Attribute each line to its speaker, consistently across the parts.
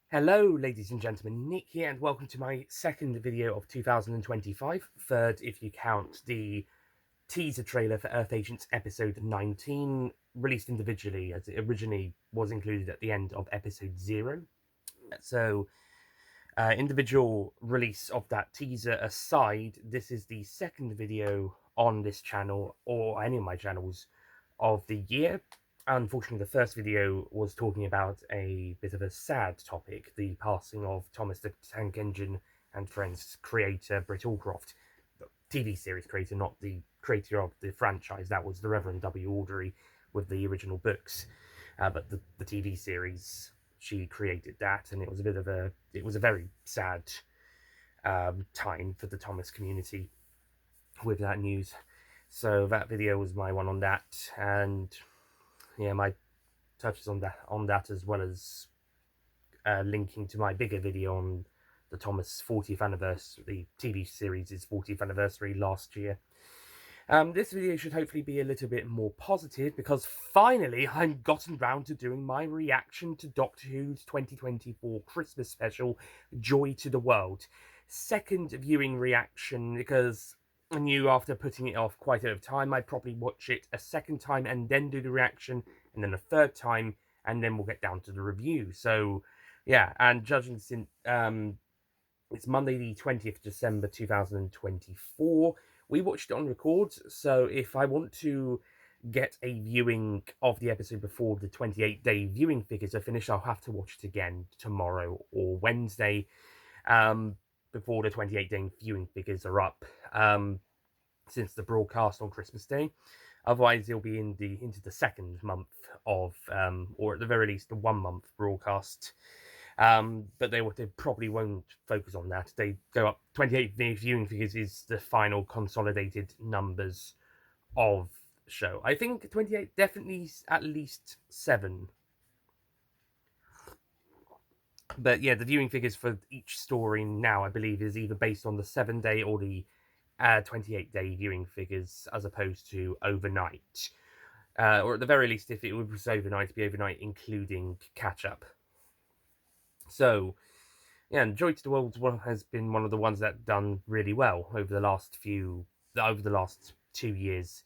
Speaker 1: Hello, ladies and gentlemen, Nick here, and welcome to my second video of 2025. Third, if you count the teaser trailer for Earth Agents Episode 19, released individually, as it originally was included at the end of Episode 0. So, individual release of that teaser aside, this is the second video on this channel, or any of my channels, of the year. Unfortunately, the first video was talking about a bit of a sad topic, the passing of Thomas the Tank Engine and Friends creator Britt Allcroft, the TV series creator, not the creator of the franchise. That was the Reverend W. Aldery with the original books, but the TV series, she created that, and it was a very sad time for the Thomas community with that news. So that video was my one on that, and yeah, my touches on that as well as linking to my bigger video on the Thomas 40th anniversary, the TV series' 40th anniversary last year. This video should hopefully be a little bit more positive because finally I've gotten round to doing my reaction to Doctor Who's 2024 Christmas special, Joy to the World. Second viewing reaction because I knew after putting it off quite a bit of time I'd probably watch it a second time and then do the reaction, and then a third time, and then we'll get down to the review. So yeah, and judging since it's Monday the 20th December 2024. We watched it on record, so if I want to get a viewing of the episode before the 28-day viewing figures are finished, I'll have to watch it again tomorrow or Wednesday, before the 28-day viewing figures are up, since the broadcast on Christmas Day. Otherwise, it'll be into the second month of, or at the very least, the 1 month broadcast. But they probably won't focus on that. They go up 28 viewing figures is the final consolidated numbers of the show. I think 28 definitely at least 7. But yeah, the viewing figures for each story now, I believe, is either based on the 7-day or the 28-day viewing figures as opposed to overnight. Or at the very least, if it was overnight, it'd be overnight including catch-up. So, yeah, and Joy to the World has been one of the ones that done really well over the last 2 years.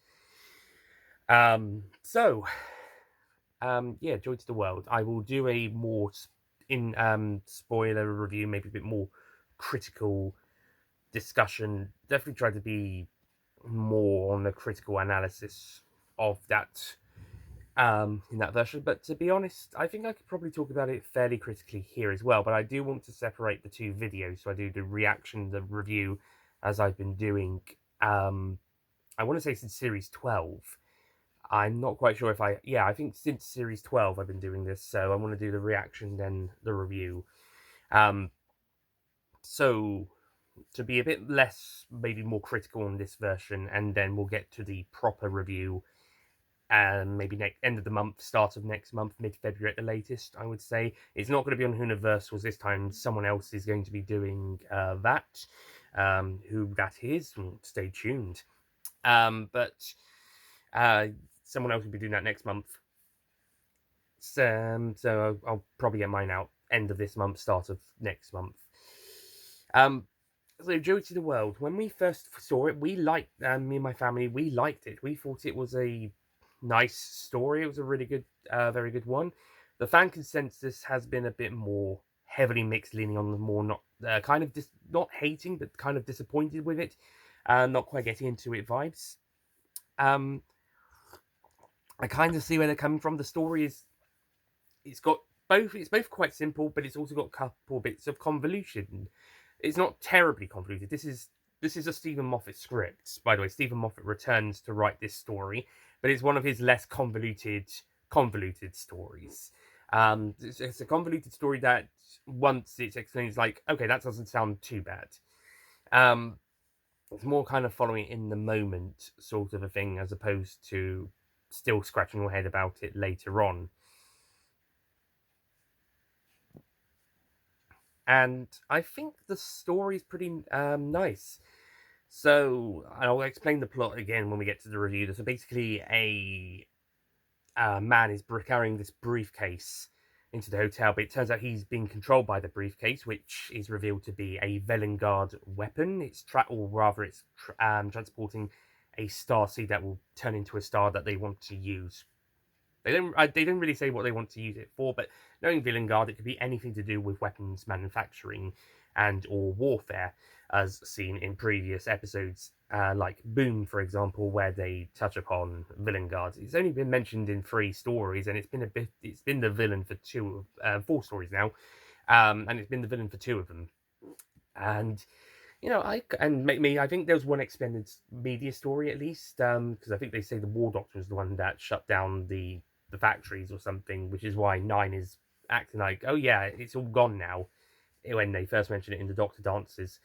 Speaker 1: Yeah, Joy to the World. I will do a more spoiler review, maybe a bit more critical discussion. Definitely try to be more on the critical analysis of that in that version. But to be honest, I think I could probably talk about it fairly critically here as well. But I do want to separate the two videos, so I do the reaction, the review, as I've been doing. I want to say since series 12. I'm not quite sure if I think since series 12 I've been doing this, so I want to do the reaction, then the review. So to be a bit less, maybe more critical on this version, and then we'll get to the proper review, and maybe end of the month, start of next month, mid-February at the latest, I would say. It's not going to be on Universals this time. Someone else is going to be doing that. Who that is, stay tuned. But someone else will be doing that next month. So I'll probably get mine out end of this month, start of next month. So Joy to the World, when we first saw it, we liked, me and my family, we liked it. We thought it was a nice story. It was a really good, very good one. The fan consensus has been a bit more heavily mixed, leaning on the more not not hating, but kind of disappointed with it, not quite getting into it vibes. I kind of see where they're coming from. The story is, it's both quite simple, but it's also got a couple bits of convolution. It's not terribly convoluted. This is a Stephen Moffat script, by the way. Stephen Moffat returns to write this story, but it's one of his less convoluted stories. It's a convoluted story that once it's explained, it's like, okay, that doesn't sound too bad. It's more kind of following it in the moment sort of a thing, as opposed to still scratching your head about it later on. And I think the story's pretty nice. So I'll explain the plot again when we get to the review. So basically, a man is carrying this briefcase, into the hotel, but it turns out he's being controlled by the briefcase, which is revealed to be a Velengard weapon. It's transporting a star seed that will turn into a star that they want to use. They don't really say what they want to use it for, but knowing Velengard, it could be anything to do with weapons manufacturing and or warfare, as seen in previous episodes, like Boom, for example, where they touch upon Velengard. It's only been mentioned in 3 stories, and it's been the villain for 4 stories now, and it's been the villain for 2 of them. And I think there was one extended media story at least, because I think they say the War Doctor was the one that shut down the factories or something, which is why 9 is acting like, oh yeah, it's all gone now, when they first mention it in the Doctor Dances,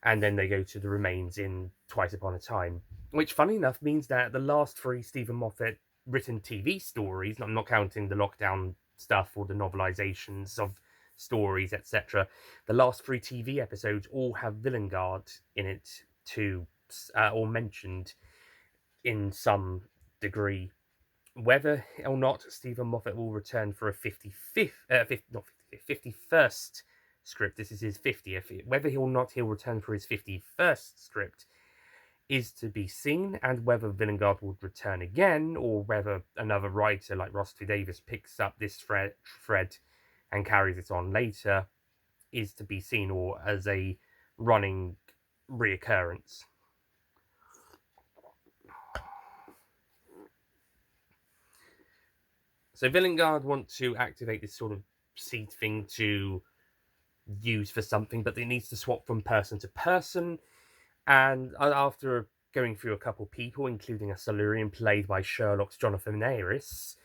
Speaker 1: and then they go to the remains in Twice Upon a Time, which, funny enough, means that the last 3 Stephen Moffat written TV stories, I'm not counting the lockdown stuff or the novelizations of stories, etc., the last 3 TV episodes all have Velengard in it or mentioned in some degree. Whether or not Stephen Moffat will return for a 51st script, this is his 50th, whether or not he'll return for his 51st script is to be seen, and whether Velengard would return again, or whether another writer like Ross T. Davis picks up this thread and carries it on later is to be seen, or as a running reoccurrence. So Velengard want to activate this sort of seed thing to use for something, but it needs to swap from person to person. And after going through a couple people, including a Silurian played by Sherlock's Jonathan Ayres,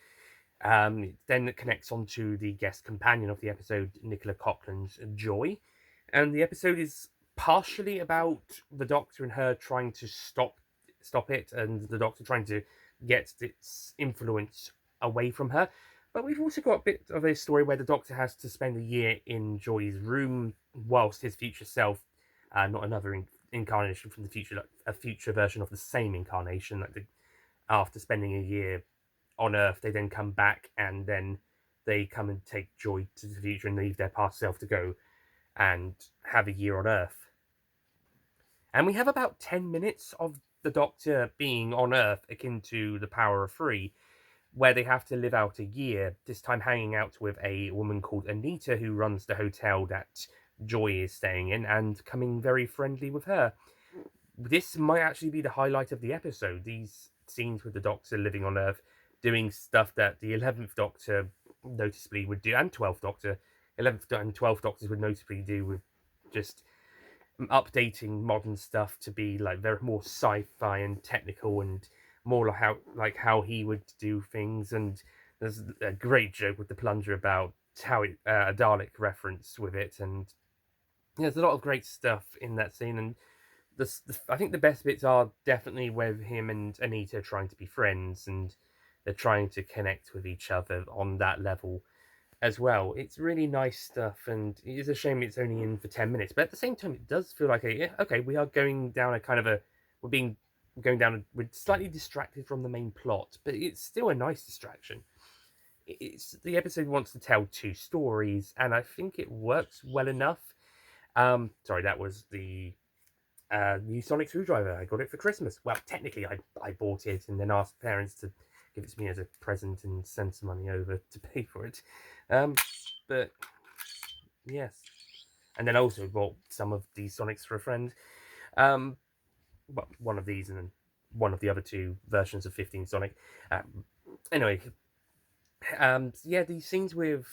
Speaker 1: then it connects onto the guest companion of the episode, Nicola Coughlan's Joy. And the episode is partially about the Doctor and her trying to stop it, and the Doctor trying to get its influence away from her. But we've also got a bit of a story where the Doctor has to spend a year in Joy's room whilst his future self, not another incarnation from the future, like a future version of the same incarnation, after spending a year on Earth, they then come back, and then they come and take Joy to the future and leave their past self to go and have a year on Earth. And we have about 10 minutes of the Doctor being on Earth, akin to the Power of 3, where they have to live out a year, this time hanging out with a woman called Anita, who runs the hotel that Joy is staying in, and coming very friendly with her. This might actually be the highlight of the episode, these scenes with the Doctor living on Earth, doing stuff that the 11th Doctor noticeably would do, and 12th Doctor. 11th and 12th Doctors would noticeably do, with just updating modern stuff to be like very more sci-fi and technical, and more like how he would do things. And there's a great joke with the plunger about how a Dalek reference with it, and there's a lot of great stuff in that scene. And I think the best bits are definitely with him and Anita trying to be friends, and they're trying to connect with each other on that level as well. It's really nice stuff, and it is a shame it's only in for 10 minutes, but at the same time, it does feel like okay, we are going down a kind of we're slightly distracted from the main plot, but it's still a nice distraction. The episode wants to tell 2 stories, and I think it works well enough. Sorry, that was the new Sonic screwdriver. I got it for Christmas. Well, technically, I bought it and then asked parents to give it to me as a present and send some money over to pay for it. But yes, and then I also bought some of these Sonics for a friend. Well, one of these and then one of the other 2 versions of 15 Sonic. Anyway, yeah, these scenes with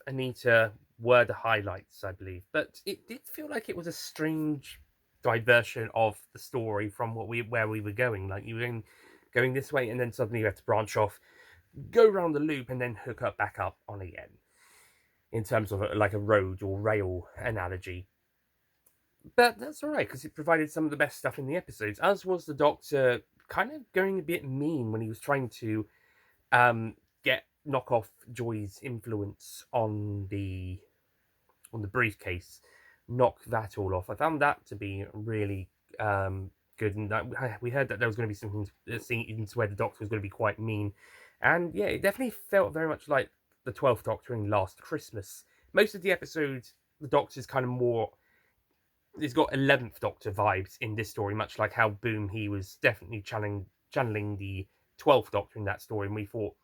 Speaker 1: Anita were the highlights, I believe, but it did feel like it was a strange diversion of the story from where we were going. Like, you were going this way, and then suddenly you have to branch off, go around the loop, and then hook up back up on again, in terms of like a road or rail analogy. But that's alright, because it provided some of the best stuff in the episodes, as was the Doctor kind of going a bit mean when he was trying to knock off Joy's influence on the briefcase, knock that all off. I found that to be really good, and we heard that there was going to be some scenes where the Doctor was going to be quite mean, and yeah, it definitely felt very much like the 12th Doctor in Last Christmas. Most of the episodes, the Doctor's kind of more. He's got 11th Doctor vibes in this story, much like how Boom, he was definitely channeling the 12th Doctor in that story. And we thought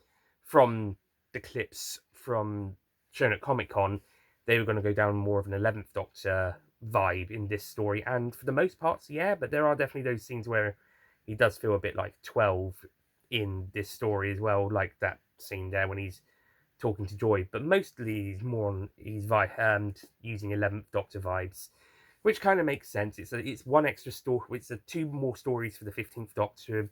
Speaker 1: from the clips from shown at Comic Con, they were going to go down more of an 11th Doctor vibe in this story. And for the most parts, yeah, but there are definitely those scenes where he does feel a bit like 12 in this story as well, like that scene there when he's talking to Joy. But mostly he's more on using 11th Doctor vibes, which kind of makes sense. It's one extra story. It's two more stories for the 15th Doctor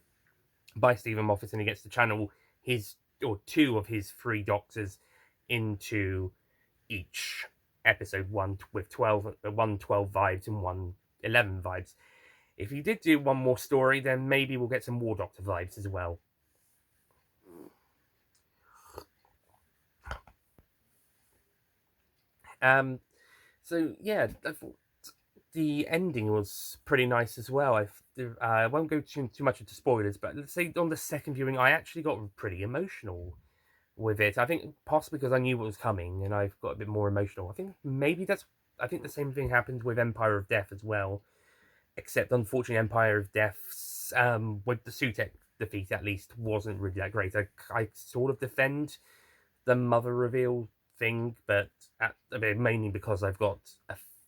Speaker 1: by Stephen Moffat, and he gets to channel his or two of his three Doctors into each episode, one with 12 vibes and one 11 vibes. If he did do one more story, then maybe we'll get some more Doctor vibes as well. So yeah, I thought the ending was pretty nice as well. I won't go too much into spoilers, but let's say on the second viewing, I actually got pretty emotional with it. I think possibly because I knew what was coming, and I've got a bit more emotional. I think the same thing happened with Empire of Death as well, except unfortunately, Empire of Death's with the Sutekh defeat at least wasn't really that great. I sort of defend the mother reveal thing, but mainly because I've got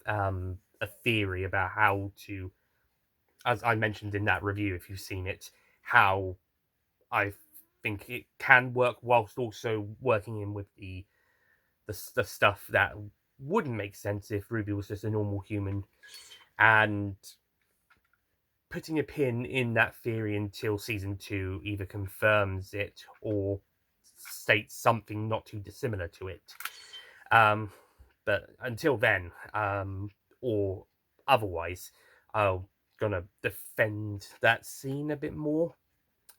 Speaker 1: a theory about how to, as I mentioned in that review, if you've seen it, how I think it can work whilst also working in with the stuff that wouldn't make sense if Ruby was just a normal human, and putting a pin in that theory until season 2 either confirms it or states something not too dissimilar to it. But until then, or otherwise, I'm gonna defend that scene a bit more.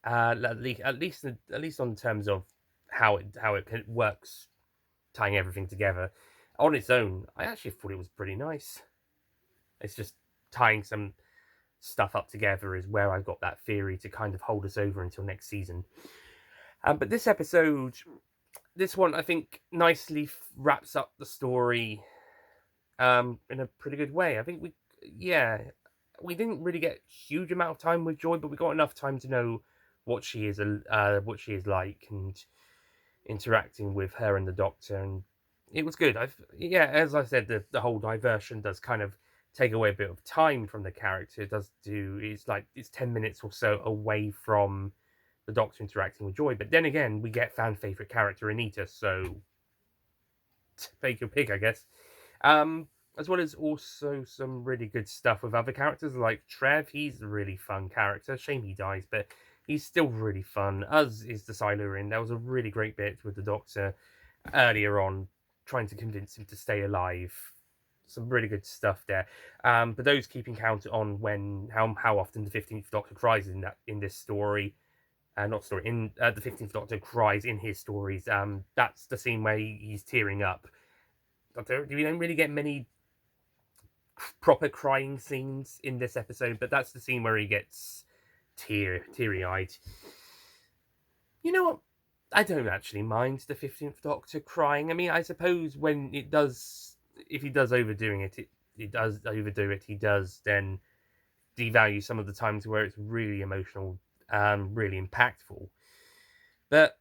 Speaker 1: At least on terms of how it works, tying everything together. On its own, I actually thought it was pretty nice. It's just tying some stuff up together is where I got that theory to kind of hold us over until next season. But this episode, this one, I think nicely wraps up the story in a pretty good way. I think we didn't really get a huge amount of time with Joy, but we got enough time to know what she is like, and interacting with her and the Doctor, and it was good. As I said, the whole diversion does kind of take away a bit of time from the character. It's 10 minutes or so away from the Doctor interacting with Joy, but then again, we get fan favorite character Anita, so take your pick, I guess. As well as also some really good stuff with other characters like Trev. He's a really fun character. Shame he dies, but he's still really fun, as is the Silurian. There was a really great bit with the Doctor earlier on, trying to convince him to stay alive. Some really good stuff there. But those keeping count on how often the 15th Doctor cries in this story, not story, in the 15th Doctor cries in his stories. That's the scene where he's tearing up. We don't really get many proper crying scenes in this episode, but that's the scene where he gets teary-eyed. You know what? I don't actually mind the 15th Doctor crying. I mean, I suppose if he does overdoing it, he does overdo it, he does then devalue some of the times where it's really emotional, really impactful. But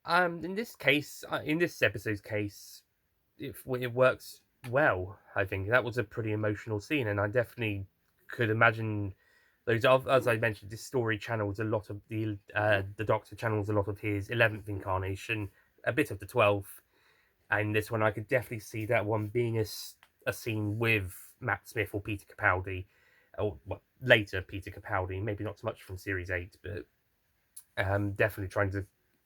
Speaker 1: in this episode's case, it works well. I think that was a pretty emotional scene, and I definitely could imagine those. As I mentioned, this story channels a lot of the Doctor channels a lot of his 11th incarnation, a bit of the 12th, and this one I could definitely see that one being a scene with Matt Smith or Peter Capaldi, or later Peter Capaldi, maybe not so much from Series 8, but definitely trying to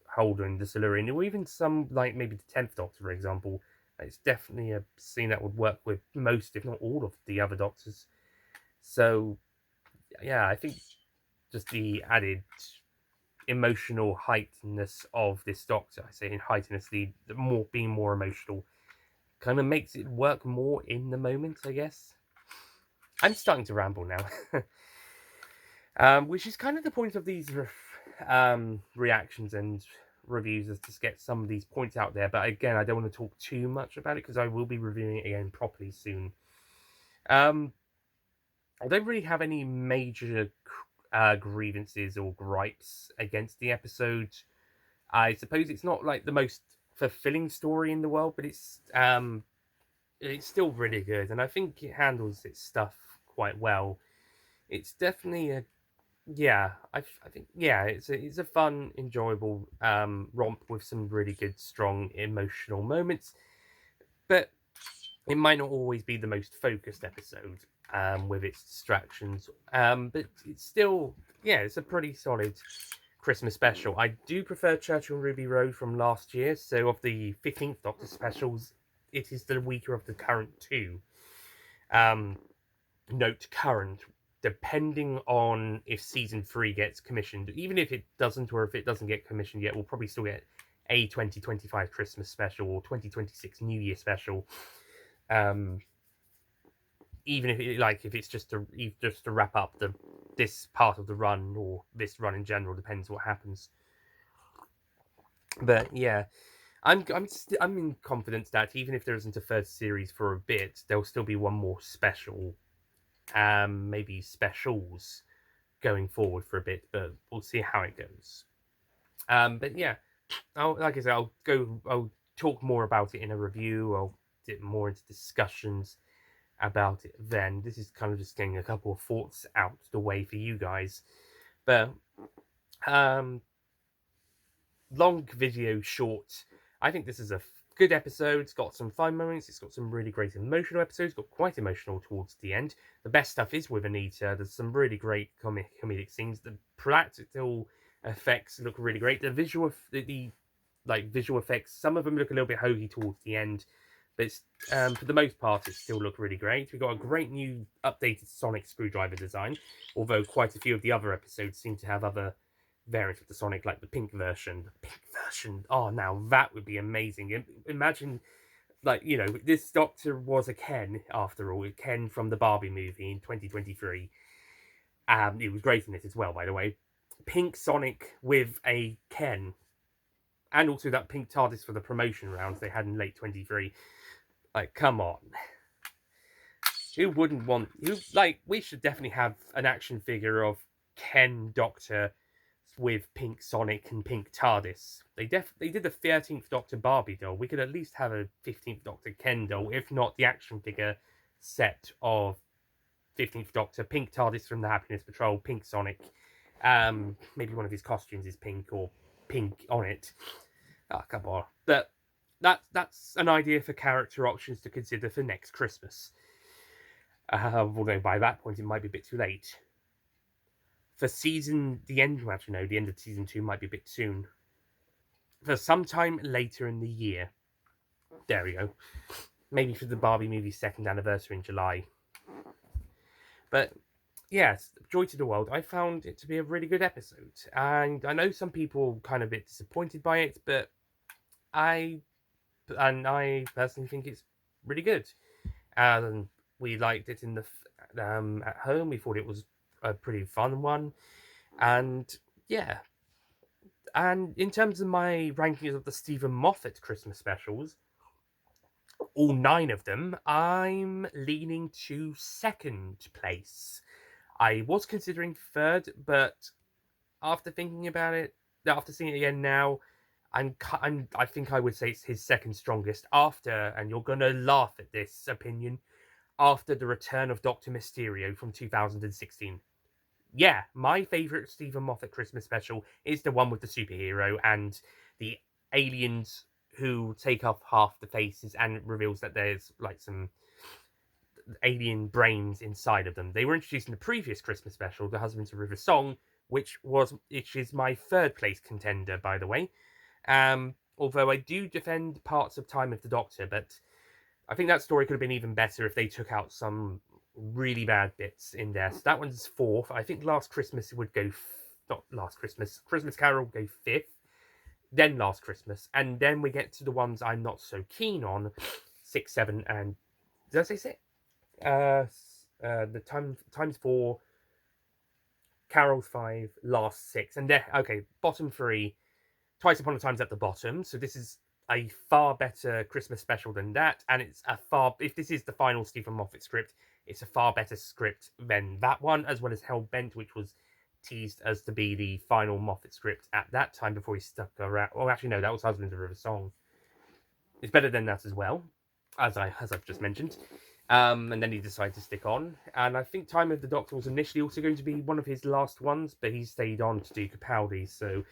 Speaker 1: hold in the Silurian, or even some like maybe the 10th Doctor, for example. It's definitely a scene that would work with most, if not all, of the other Doctors. So, yeah, I think just the added emotional heightness of this Doctor, I say in heightness, the being more emotional, kind of makes it work more in the moment, I guess. I'm starting to ramble now. Which is kind of the point of these reactions and reviews is to get some of these points out there. But again, I don't want to talk too much about it because I will be reviewing it again properly soon. I don't really have any major grievances or gripes against the episode. I suppose it's not like the most fulfilling story in the world, but it's still really good, and I think it handles its stuff quite well. It's definitely a I think it's a fun, enjoyable romp with some really good, strong, emotional moments, but it might not always be the most focused episode with its distractions. But it's still, it's a pretty solid Christmas special. I do prefer Churchill and Ruby Road from last year, so of the 15th Doctor specials, it is the weaker of the current two. Note current, depending on if season 3 gets commissioned. Even if it doesn't, or if it doesn't get commissioned yet, we'll probably still get a 2025 Christmas special or 2026 New Year special. Even if it's just to wrap up this part of the run, or this run in general, depends what happens. But yeah, I'm in confidence that even if there isn't a third series for a bit, there'll still be one more special, maybe specials going forward for a bit, but we'll see how it goes. But yeah, like I said, I'll talk more about it in a review. I'll get more into discussions about it then. This is kind of just getting a couple of thoughts out the way for you guys. But long video short, I think this is a good episode. It's got some fun moments. It's got some really great emotional episodes. Got quite emotional towards the end. The best stuff is with Anita. There's some really great comedic scenes. The practical effects look really great. The visual effects, some of them look a little bit hokey towards the end, but for the most part, it still look really great. We've got a great new updated Sonic screwdriver design, although quite a few of the other episodes seem to have other variants of the Sonic, like the pink version. The pink version, oh, now that would be amazing. Imagine, this Doctor was a Ken, after all. Ken from the Barbie movie in 2023. It was great in it as well, by the way. Pink Sonic with a Ken. And also that pink TARDIS for the promotion rounds they had in late 23. Like, come on. Who wouldn't want... we should definitely have an action figure of Ken Doctor with pink Sonic and pink TARDIS. They did the 13th Doctor Barbie doll. We could at least have a 15th Doctor Ken doll, if not the action figure set of 15th Doctor, pink TARDIS from the Happiness Patrol, pink Sonic. Maybe one of his costumes is pink, or pink on it. Oh, come on. But that's an idea for character options to consider for next Christmas. Although by that point it might be a bit too late. For the end of season 2 might be a bit soon. For sometime later in the year. There we go. Maybe for the Barbie movie's 2nd anniversary in July. But yes, Joy to the World, I found it to be a really good episode. And I know some people kind of a bit disappointed by it, but I personally think it's really good. And we liked it in the at home. We thought it was a pretty fun one. And yeah. And in terms of my rankings of the Stephen Moffat Christmas specials, all 9 of them, I'm leaning to 2nd place. I was considering 3rd, but after thinking about it, after seeing it again now, I think I would say it's his 2nd strongest after, and you're going to laugh at this opinion, after the return of Dr. Mysterio from 2016. Yeah, my favourite Stephen Moffat Christmas special is the one with the superhero and the aliens who take off half the faces, and it reveals that there's some alien brains inside of them. They were introduced in the previous Christmas special, The Husbands of River Song, which is my 3rd place contender, by the way. Although I do defend parts of Time of the Doctor, but I think that story could have been even better if they took out some really bad bits in there. So that one's 4th. I think Last Christmas would go... not Last Christmas. Christmas Carol would go 5th. Then Last Christmas. And then we get to the ones I'm not so keen on. 6, 7, and... Did I say 6? The times 4... Carol's 5, Last 6. And then, okay, bottom 3... Twice Upon a Time's at the bottom, so this is a far better Christmas special than that, and it's a far, if this is the final Stephen Moffat script, it's a far better script than that one, as well as Hellbent, which was teased as to be the final Moffat script at that time before he stuck around. Well, actually, no, that was Husbands of River Song. It's better than that as well, as I've just mentioned. And then he decided to stick on. And I think Time of the Doctor was initially also going to be one of his last ones, but he stayed on to do Capaldi. So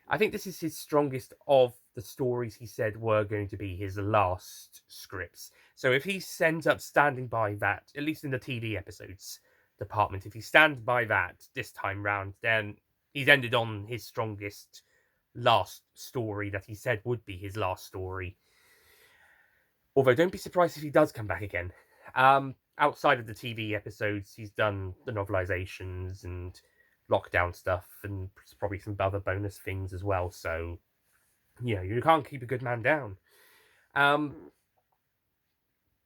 Speaker 1: I think this is his strongest of the stories he said were going to be his last scripts. So if he ends up standing by that, at least in the TV episodes department, if he stands by that this time round, then he's ended on his strongest last story that he said would be his last story. Although don't be surprised if he does come back again. Outside of the TV episodes, he's done the novelizations and lockdown stuff, and probably some other bonus things as well. So, yeah, you can't keep a good man down.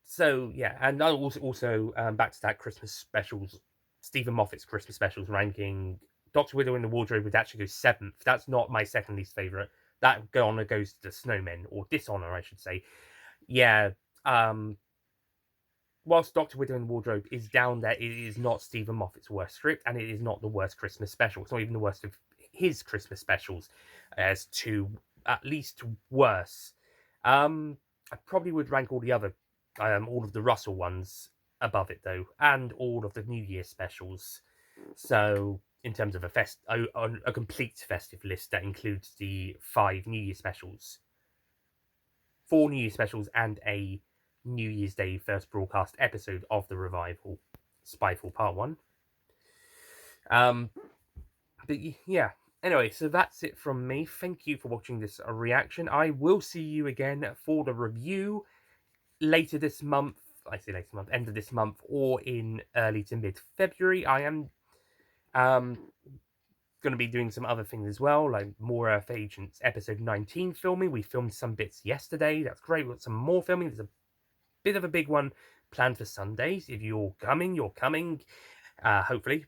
Speaker 1: So yeah, and also back to that Christmas specials, Stephen Moffat's Christmas specials ranking. Doctor Widow in the Wardrobe would actually go 7th. That's not my second least favorite. That honor goes to the Snowmen, or dishonor, I should say. Yeah, whilst Doctor Widow in the Wardrobe is down there, it is not Stephen Moffat's worst script, and it is not the worst Christmas special. It's not even the worst of his Christmas specials, as to at least worse. I probably would rank all of the Russell ones above it though, and all of the New Year specials. So in terms of a complete festive list that includes the 5 New Year specials, 4 New Year specials, and a New Year's Day first broadcast episode of the revival, Spyfall Part 1. But yeah, anyway, so that's it from me. Thank you for watching this reaction. I will see you again for the review later this month. I say later month, end of this month, or in early to mid-February. I am going to be doing some other things as well, like more Earth Agents episode 19 filming. We filmed some bits yesterday. That's great. We've got some more filming. There's a bit of a big one planned for Sundays. If you're coming, hopefully.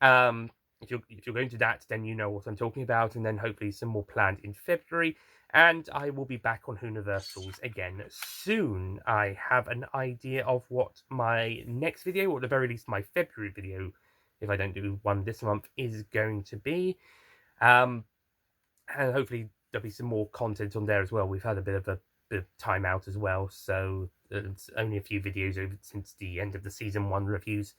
Speaker 1: If you're going to that, then you know what I'm talking about, and then hopefully some more planned in February. And I will be back on Universals again soon. I have an idea of what my next video, or at the very least my February video, if I don't do one this month, is going to be. And hopefully there'll be some more content on there as well. We've had a bit of time out as well, so it's only a few videos over since the end of the season 1 reviews.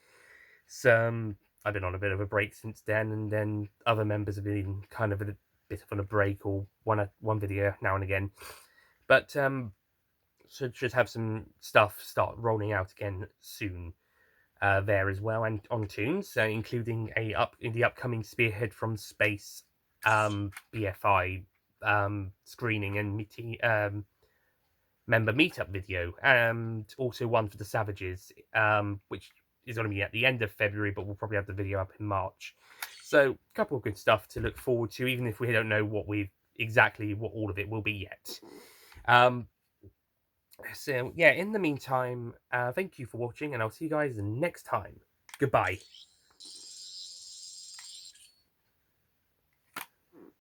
Speaker 1: So I've been on a bit of a break since then, and then other members have been kind of a bit of on a break, or one video now and again. But should have some stuff start rolling out again soon there as well, and on Toons, including in the upcoming Spearhead from Space BFI screening and member meetup video, and also one for the Savages, which is going to be at the end of February, but we'll probably have the video up in March. So a couple of good stuff to look forward to, even if we don't know what all of it will be yet. So yeah, in the meantime, thank you for watching, and I'll see you guys next time. Goodbye.